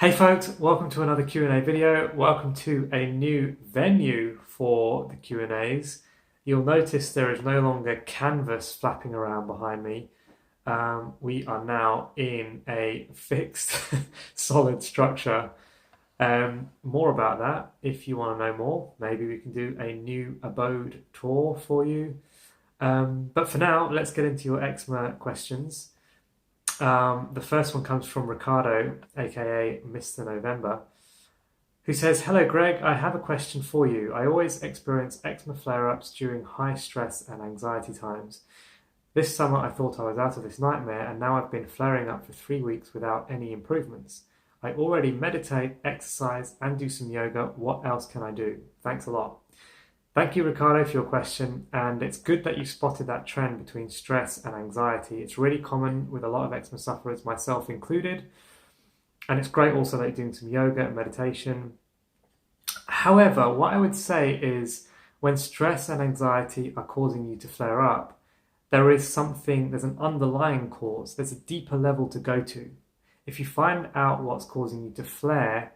Hey folks, welcome to another Q&A video. Welcome to a new venue for the Q&As. You'll notice there is no longer canvas flapping around behind me. We are now in a fixed solid structure. More about that if you want to know more. Maybe we can do a new abode tour for you. But for now, let's get into your eczema questions. The first one comes from Ricardo, aka Mr. November, who says, "Hello Greg, I have a question for you. I always experience eczema flare-ups during high stress and anxiety times. This summer I thought I was out of this nightmare and now I've been flaring up for 3 weeks without any improvements. I already meditate, exercise and do some yoga. What else can I do? Thanks a lot." Thank you, Ricardo, for your question, and it's good that you spotted that trend between stress and anxiety. It's really common with a lot of eczema sufferers, myself included, and it's great also that you're doing some yoga and meditation. However, what I would say is when stress and anxiety are causing you to flare up, there's an underlying cause, there's a deeper level to go to. If you find out what's causing you to flare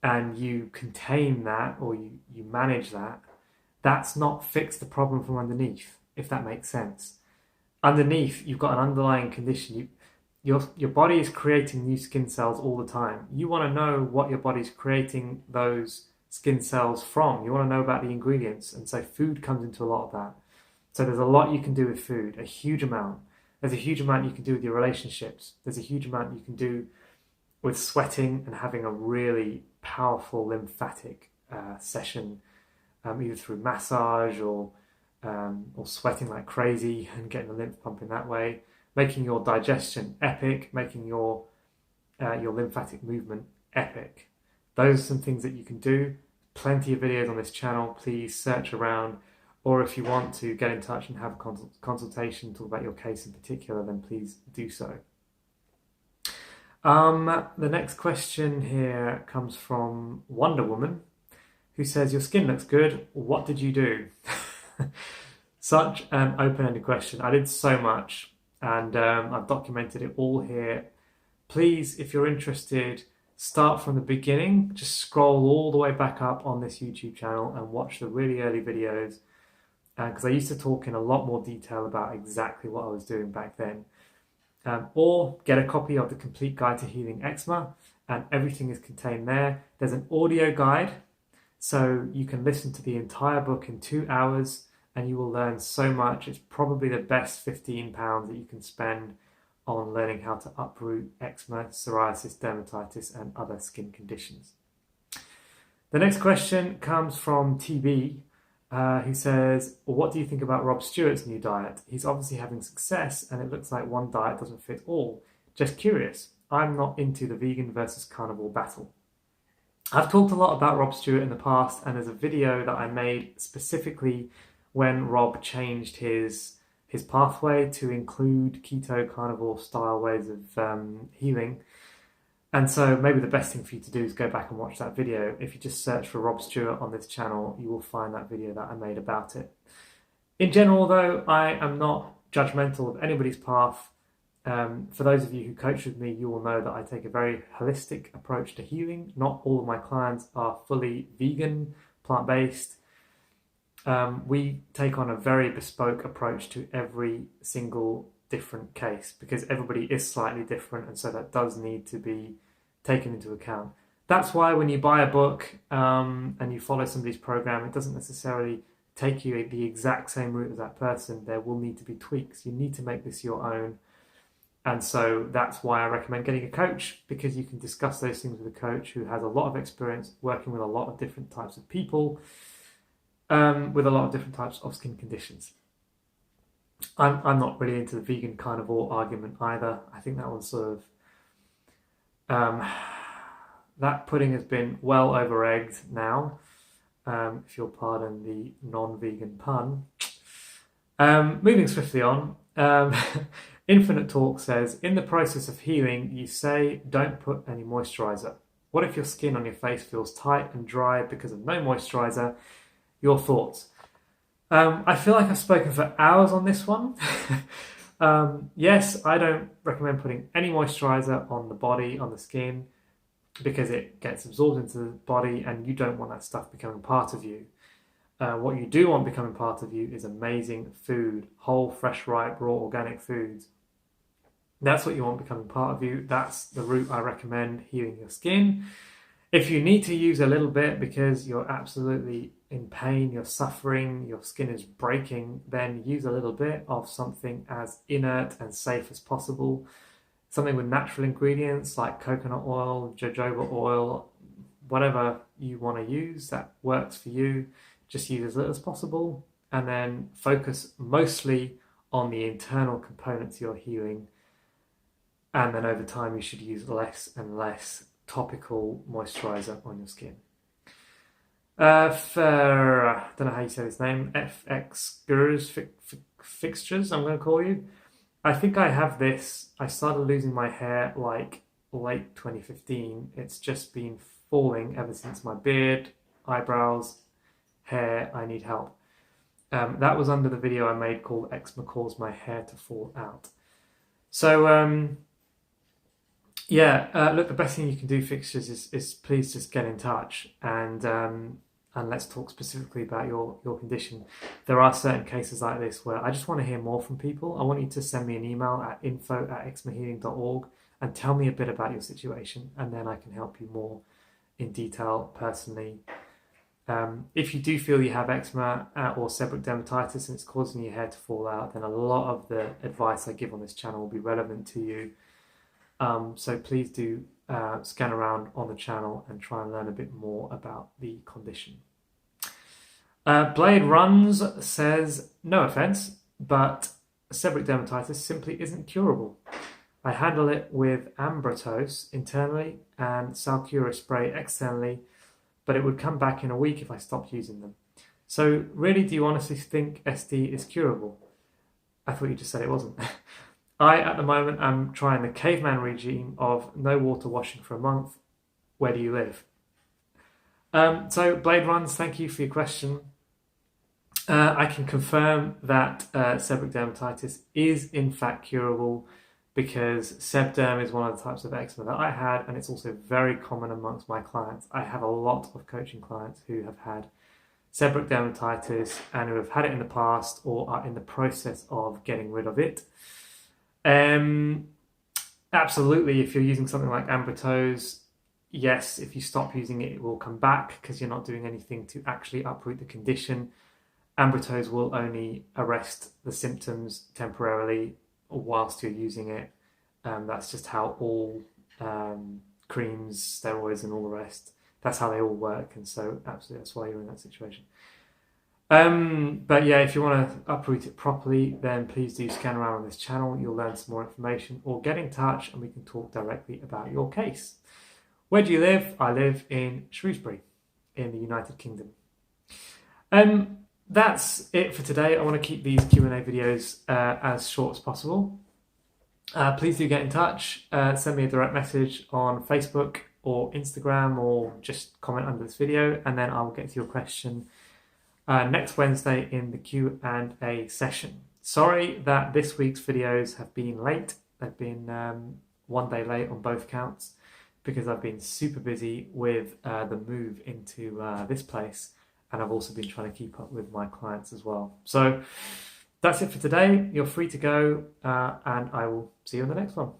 and you contain that or you manage that, that's not fix the problem from underneath, if that makes sense. Underneath, you've got an underlying condition. Your body is creating new skin cells all the time. You want to know what your body's creating those skin cells from. You want to know about the ingredients, and so food comes into a lot of that. So there's a lot you can do with food, a huge amount. There's a huge amount you can do with your relationships. There's a huge amount you can do with sweating and having a really powerful lymphatic session, either through massage or sweating like crazy and getting the lymph pumping that way, making your digestion epic, making your lymphatic movement epic. Those are some things that you can do. Plenty of videos on this channel. Please search around, or if you want to get in touch and have a consultation, talk about your case in particular, then please do so. The next question here comes from Wonder Woman, who says, "Your skin looks good. What did you do?" Such an open-ended question. I did so much, and I've documented it all here. Please, if you're interested, start from the beginning. Just scroll all the way back up on this YouTube channel and watch the really early videos, because I used to talk in a lot more detail about exactly what I was doing back then. Or get a copy of the Complete Guide to Healing Eczema, and everything is contained there. There's an audio guide, so you can listen to the entire book in 2 hours and you will learn so much. It's probably the best £15 that you can spend on learning how to uproot eczema, psoriasis, dermatitis and other skin conditions. The next question comes from TB, who says, "What do you think about Rob Stewart's new diet? He's obviously having success and it looks like one diet doesn't fit all. Just curious. I'm not into the vegan versus carnivore battle." I've talked a lot about Rob Stewart in the past, and there's a video that I made specifically when Rob changed his pathway to include keto carnivore style ways of healing. And so maybe the best thing for you to do is go back and watch that video. If you just search for Rob Stewart on this channel, you will find that video that I made about it. In general though, I am not judgmental of anybody's path. For those of you who coach with me, you will know that I take a very holistic approach to healing. Not all of my clients are fully vegan, plant-based. We take on a very bespoke approach to every single different case because everybody is slightly different, and so that does need to be taken into account. That's why when you buy a book and you follow somebody's program, it doesn't necessarily take you the exact same route as that person. There will need to be tweaks. You need to make this your own. And so that's why I recommend getting a coach, because you can discuss those things with a coach who has a lot of experience working with a lot of different types of people, with a lot of different types of skin conditions. I'm not really into the vegan carnivore argument either. I think that one's sort of, that pudding has been well over-egged now, if you'll pardon the non-vegan pun. Moving swiftly on, Infinite Talk says, "In the process of healing, you say don't put any moisturizer. What if your skin on your face feels tight and dry because of no moisturizer? Your thoughts?" I feel like I've spoken for hours on this one. Yes, I don't recommend putting any moisturizer on the body, on the skin. because it gets absorbed into the body and you don't want that stuff becoming part of you. What you do want becoming part of you is amazing food, whole, fresh, ripe, raw, organic foods. That's what you want becoming part of you. That's the route I recommend healing your skin. If you need to use a little bit because you're absolutely in pain, you're suffering, your skin is breaking, then use a little bit of something as inert and safe as possible. Something with natural ingredients like coconut oil, jojoba oil, whatever you want to use that works for you. Just use as little as possible, and then focus mostly on the internal components you're healing. And then over time, you should use less and less topical moisturizer on your skin. For, I don't know how you say his name, FX Gurus Fixtures, I'm going to call you. I think I have this. I started losing my hair like late 2015. It's just been falling ever since. My beard, eyebrows, hair, I need help. That was under the video I made called Eczema Caused My Hair to Fall Out. So look, the best thing you can do, Fixtures, is please just get in touch and let's talk specifically about your condition. There are certain cases like this where I just want to hear more from people. I want you to send me an email at info@eczemahealing.org and tell me a bit about your situation, and then I can help you more in detail personally. If you do feel you have eczema or seborrheic dermatitis and it's causing your hair to fall out, then a lot of the advice I give on this channel will be relevant to you. So please do scan around on the channel and try and learn a bit more about the condition. Blade Runs says, no offense, but seborrheic dermatitis simply isn't curable. I handle it with Ambrotos internally and Salcura spray externally, but it would come back in a week if I stopped using them. So really, do you honestly think SD is curable? I thought you just said it wasn't. At the moment, I'm trying the caveman regime of no water washing for a month. Where do you live? So Blade Runs, thank you for your question. I can confirm that seborrheic dermatitis is in fact curable, because sebderm is one of the types of eczema that I had, and it's also very common amongst my clients. I have a lot of coaching clients who have had seborrheic dermatitis and who have had it in the past or are in the process of getting rid of it. Absolutely, if you're using something like Ambrotos, yes, if you stop using it, it will come back because you're not doing anything to actually uproot the condition. Ambrotos will only arrest the symptoms temporarily whilst you're using it. That's just how all creams, steroids and all the rest, that's how they all work, and so absolutely that's why you're in that situation. But yeah, if you want to uproot it properly, then please do scan around on this channel. You'll learn some more information, or get in touch and we can talk directly about your case. Where do you live? I live in Shrewsbury in the United Kingdom. That's it for today. I want to keep these Q&A videos as short as possible. Please do get in touch. Send me a direct message on Facebook or Instagram, or just comment under this video, and then I will get to your question next Wednesday in the Q&A session. Sorry that this week's videos have been late. They've been 1 day late on both counts because I've been super busy with the move into this place. And I've also been trying to keep up with my clients as well. So that's it for today. You're free to go, and I will see you on the next one.